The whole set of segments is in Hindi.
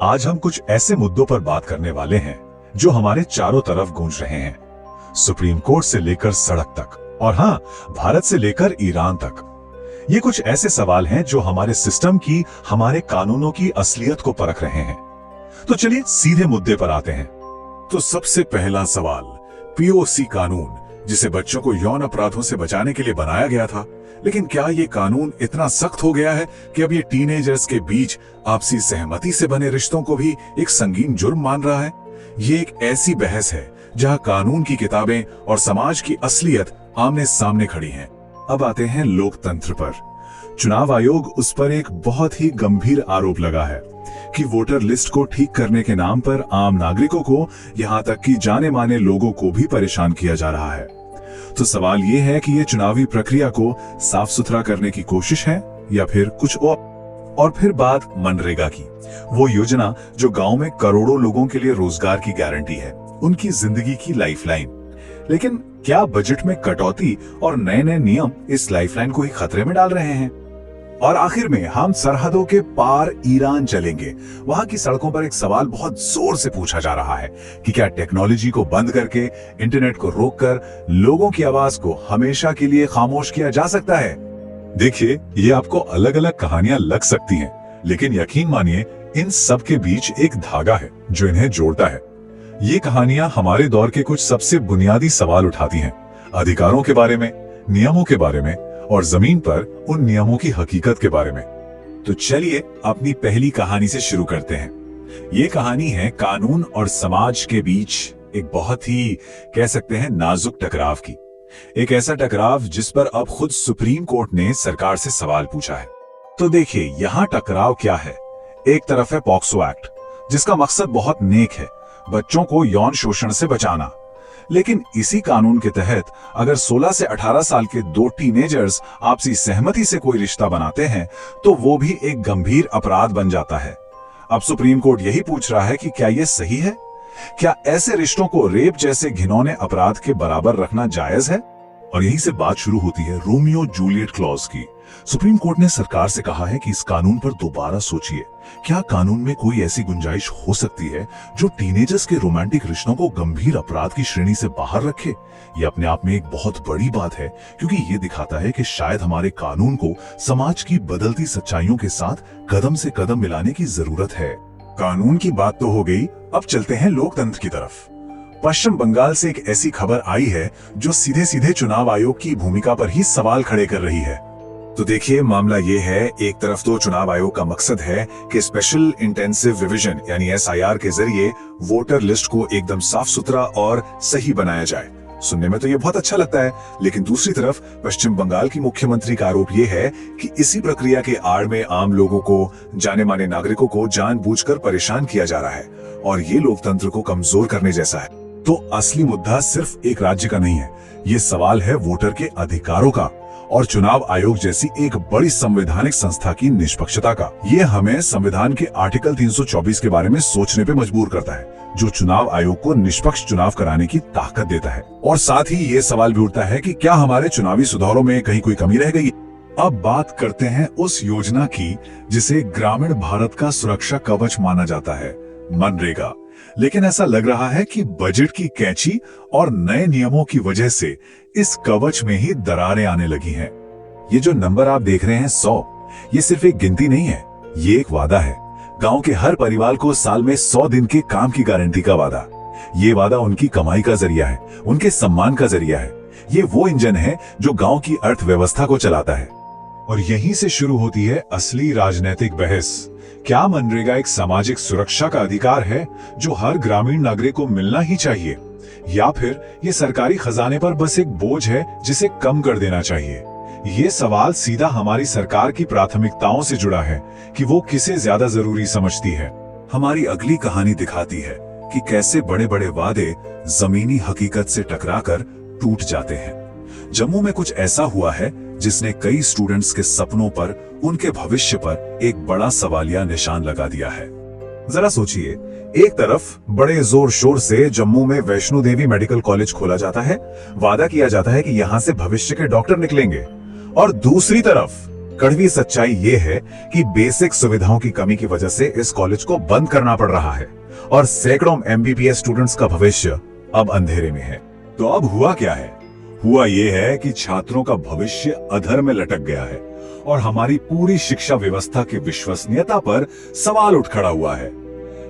आज हम कुछ ऐसे मुद्दों पर बात करने वाले हैं जो हमारे चारों तरफ गूंज रहे हैं, सुप्रीम कोर्ट से लेकर सड़क तक और हाँ, भारत से लेकर ईरान तक। ये कुछ ऐसे सवाल हैं जो हमारे सिस्टम की, हमारे कानूनों की असलियत को परख रहे हैं। तो चलिए सीधे मुद्दे पर आते हैं। तो सबसे पहला सवाल, पीओसी कानून, जिसे बच्चों को यौन अपराधों से बचाने के लिए बनाया गया था, लेकिन क्या ये कानून इतना सख्त हो गया है कि अब ये टीनेजर्स के बीच आपसी सहमति से बने रिश्तों को भी एक संगीन जुर्म मान रहा है? ये एक ऐसी बहस है जहां कानून की किताबें और समाज की असलियत आमने सामने खड़ी हैं। अब आते हैं लोकतंत्र पर। चुनाव आयोग उस पर एक बहुत ही गंभीर आरोप लगा है कि वोटर लिस्ट को ठीक करने के नाम पर आम नागरिकों को, यहां तक कि जाने माने लोगों को भी परेशान किया जा रहा है। तो सवाल ये है कि ये चुनावी प्रक्रिया को साफ सुथरा करने की कोशिश है या फिर कुछ और फिर बात मनरेगा की, वो योजना जो गांव में करोड़ों लोगों के लिए रोजगार की गारंटी है, उनकी जिंदगी की लाइफलाइन। लेकिन क्या बजट में कटौती और नए नए नियम इस लाइफलाइन को ही खतरे में डाल रहे हैं? और आखिर में हम सरहदों के पार ईरान चलेंगे। वहां की सड़कों पर एक सवाल बहुत जोर से पूछा जा रहा है कि क्या टेक्नोलॉजी को बंद करके, इंटरनेट को रोककर लोगों की आवाज को हमेशा के लिए खामोश किया जा सकता है? देखिए, ये आपको अलग अलग कहानियां लग सकती हैं, लेकिन यकीन मानिए इन सब के बीच एक धागा है जो इन्हें जोड़ता है। ये कहानियां हमारे दौर के कुछ सबसे बुनियादी सवाल उठाती हैं, अधिकारों के बारे में, नियमों के बारे में और जमीन पर उन नियमों की हकीकत के बारे में। तो चलिए अपनी पहली कहानी से शुरू करते हैं। ये कहानी है कानून और समाज के बीच एक बहुत ही, कह सकते हैं, नाजुक टकराव की। एक ऐसा टकराव जिस पर अब खुद सुप्रीम कोर्ट ने सरकार से सवाल पूछा है। तो देखिए, यहाँ टकराव क्या है। एक तरफ है पॉक्सो एक्ट, जिसका मकसद बहुत नेक है, बच्चों को यौन शोषण से बचाना। लेकिन इसी कानून के तहत अगर 16 से 18 साल के दो टीनेजर्स आपसी सहमति से कोई रिश्ता बनाते हैं तो वो भी एक गंभीर अपराध बन जाता है। अब सुप्रीम कोर्ट यही पूछ रहा है कि क्या ये सही है? क्या ऐसे रिश्तों को रेप जैसे घिनौने अपराध के बराबर रखना जायज है? और यहीं से बात शुरू होती है रोमियो जूलियट क्लॉज की। सुप्रीम कोर्ट ने सरकार से कहा है कि इस कानून पर दोबारा सोचिए। क्या कानून में कोई ऐसी गुंजाइश हो सकती है जो टीनेजर्स के रोमांटिक रिश्तों को गंभीर अपराध की श्रेणी से बाहर रखे? ये अपने आप में एक बहुत बड़ी बात है, क्योंकि ये दिखाता है कि शायद हमारे कानून को समाज की बदलती सच्चाइयों के साथ कदम से कदम मिलाने की जरूरत है। कानून की बात तो हो गई, अब चलते हैं लोकतंत्र की तरफ। पश्चिम बंगाल से एक ऐसी खबर आई है जो सीधे सीधे चुनाव आयोग की भूमिका पर ही सवाल खड़े कर रही है। तो देखिए, मामला ये है, एक तरफ तो चुनाव आयोग का मकसद है कि स्पेशल इंटेंसिव रिवीजन यानी एसआईआर के जरिए वोटर लिस्ट को एकदम साफ सुथरा और सही बनाया जाए। सुनने में तो ये बहुत अच्छा लगता है, लेकिन दूसरी तरफ पश्चिम बंगाल की मुख्यमंत्री का आरोप ये है कि इसी प्रक्रिया के आड़ में आम लोगों को, जाने माने नागरिकों को जानबूझकर परेशान किया जा रहा है और ये लोकतंत्र को कमजोर करने जैसा है। तो असली मुद्दा सिर्फ एक राज्य का नहीं है, ये सवाल है वोटर के अधिकारों का और चुनाव आयोग जैसी एक बड़ी संवैधानिक संस्था की निष्पक्षता का। ये हमें संविधान के आर्टिकल 324 के बारे में सोचने पे मजबूर करता है, जो चुनाव आयोग को निष्पक्ष चुनाव कराने की ताकत देता है। और साथ ही ये सवाल भी उठता है कि क्या हमारे चुनावी सुधारों में कहीं कोई कमी रह गई? अब बात करते हैं उस योजना की जिसे ग्रामीण भारत का सुरक्षा कवच माना जाता है, मनरेगा। लेकिन ऐसा लग रहा है कि बजट की कैंची और नए नियमों की वजह से इस कवच में ही दरारें आने लगी हैं। ये जो नंबर आप देख रहे हैं 100, ये सिर्फ एक गिनती नहीं है, ये एक वादा है। गांव के हर परिवार को साल में 100 दिन के काम की गारंटी का वादा। ये वादा उनकी कमाई का जरिया है, उनके सम्मान का जरिया है। ये वो इंजन है जो गांव की अर्थव्यवस्था को चलाता है। और यहीं से शुरू होती है असली राजनीतिक बहस। क्या मनरेगा एक सामाजिक सुरक्षा का अधिकार है जो हर ग्रामीण नागरिक को मिलना ही चाहिए, या फिर ये सरकारी खजाने पर बस एक बोझ है जिसे कम कर देना चाहिए? ये सवाल सीधा हमारी सरकार की प्राथमिकताओं से जुड़ा है कि वो किसे ज्यादा जरूरी समझती है। हमारी अगली कहानी दिखाती है कि कैसे बड़े बड़े वादे जमीनी हकीकत से टकराकर टूट जाते हैं। जम्मू में कुछ ऐसा हुआ है जिसने कई स्टूडेंट्स के सपनों पर, उनके भविष्य पर एक बड़ा सवालिया निशान लगा दिया है। जरा सोचिए, एक तरफ बड़े जोर शोर से जम्मू में वैष्णो देवी मेडिकल कॉलेज खोला जाता है, वादा किया जाता है कि यहां से भविष्य के डॉक्टर निकलेंगे, और दूसरी तरफ कड़वी सच्चाई ये है कि बेसिक सुविधाओं की कमी की वजह से इस कॉलेज को बंद करना पड़ रहा है और सैकड़ों एमबीबीएस स्टूडेंट्स का भविष्य अब अंधेरे में है। तो अब हुआ क्या है? हुआ ये है कि छात्रों का भविष्य अधर में लटक गया है और हमारी पूरी शिक्षा व्यवस्था की विश्वसनीयता पर सवाल उठ खड़ा हुआ है।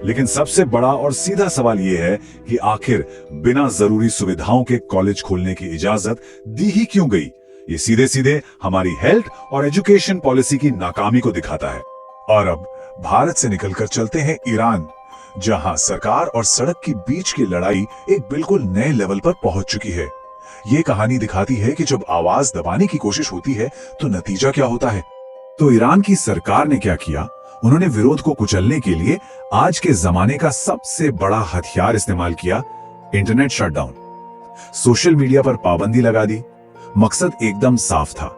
लेकिन सबसे बड़ा और सीधा सवाल यह है कि आखिर बिना जरूरी सुविधाओं के कॉलेज खोलने की इजाजत दी ही क्यों गई? ये सीधे सीधे हमारी हेल्थ और एजुकेशन पॉलिसी की नाकामी को दिखाता है। और अब भारत से निकलकर चलते हैं ईरान, जहां सरकार और सड़क के बीच की लड़ाई एक बिल्कुल नए लेवल पर पहुंच चुकी है। ये कहानी दिखाती है कि जब आवाज दबाने की कोशिश होती है तो नतीजा क्या होता है। तो ईरान की सरकार ने क्या किया? उन्होंने विरोध को कुचलने के लिए आज के जमाने का सबसे बड़ा हथियार इस्तेमाल किया, इंटरनेट शटडाउन। सोशल मीडिया पर पाबंदी लगा दी। मकसद एकदम साफ था,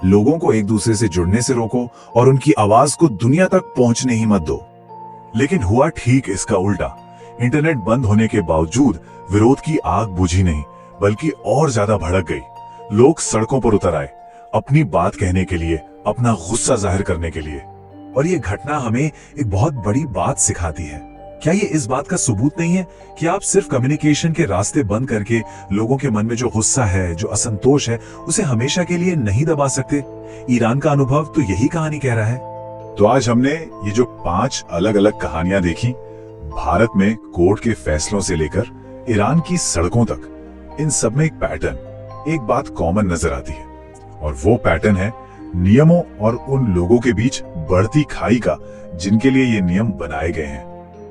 लोगों को एक दूसरे से जुड़ने से रोको और उनकी आवाज को दुनिया तक पहुंचने ही मत दो। लेकिन हुआ ठीक इसका उल्टा। इंटरनेट बंद होने के बावजूद विरोध की आग बुझी नहीं, बल्कि और ज्यादा भड़क गई। लोग सड़कों पर उतर आए, अपनी बात कहने के लिए, अपना गुस्सा जाहिर करने के लिए। और ये घटना हमें एक बहुत बड़ी बात सिखाती है। क्या ये इस बात का सबूत नहीं है कि आप सिर्फ कम्युनिकेशन के रास्ते बंद करके लोगों के मन में जो गुस्सा है, जो असंतोष है, उसे हमेशा के लिए नहीं दबा सकते? ईरान का अनुभव तो यही कहानी कह रहा है। तो आज हमने ये जो 5 अलग अलग कहानियां देखी, भारत में कोर्ट के फैसलों से लेकर ईरान की सड़कों तक, इन सब में एक पैटर्न, एक बात कॉमन नजर आती है। और वो पैटर्न है नियमों और उन लोगों के बीच बढ़ती खाई का जिनके लिए ये नियम बनाए गए हैं।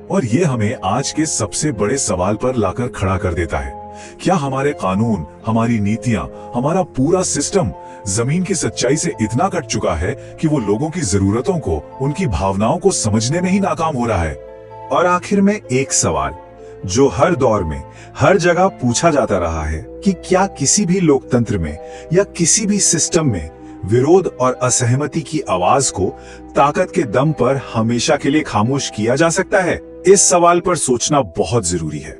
और ये हमें आज के सबसे बड़े सवाल पर लाकर खड़ा कर देता है। क्या हमारे कानून, हमारी नीतियां, हमारा पूरा सिस्टम जमीन की सच्चाई से इतना कट चुका है कि वो लोगों की जरूरतों को, उनकी भावनाओं को समझने में ही नाकाम हो रहा है? और आखिर में एक सवाल जो हर दौर में, हर जगह पूछा जाता रहा है कि क्या किसी भी लोकतंत्र में या किसी भी सिस्टम में विरोध और असहमति की आवाज को ताकत के दम पर हमेशा के लिए खामोश किया जा सकता है? इस सवाल पर सोचना बहुत जरूरी है।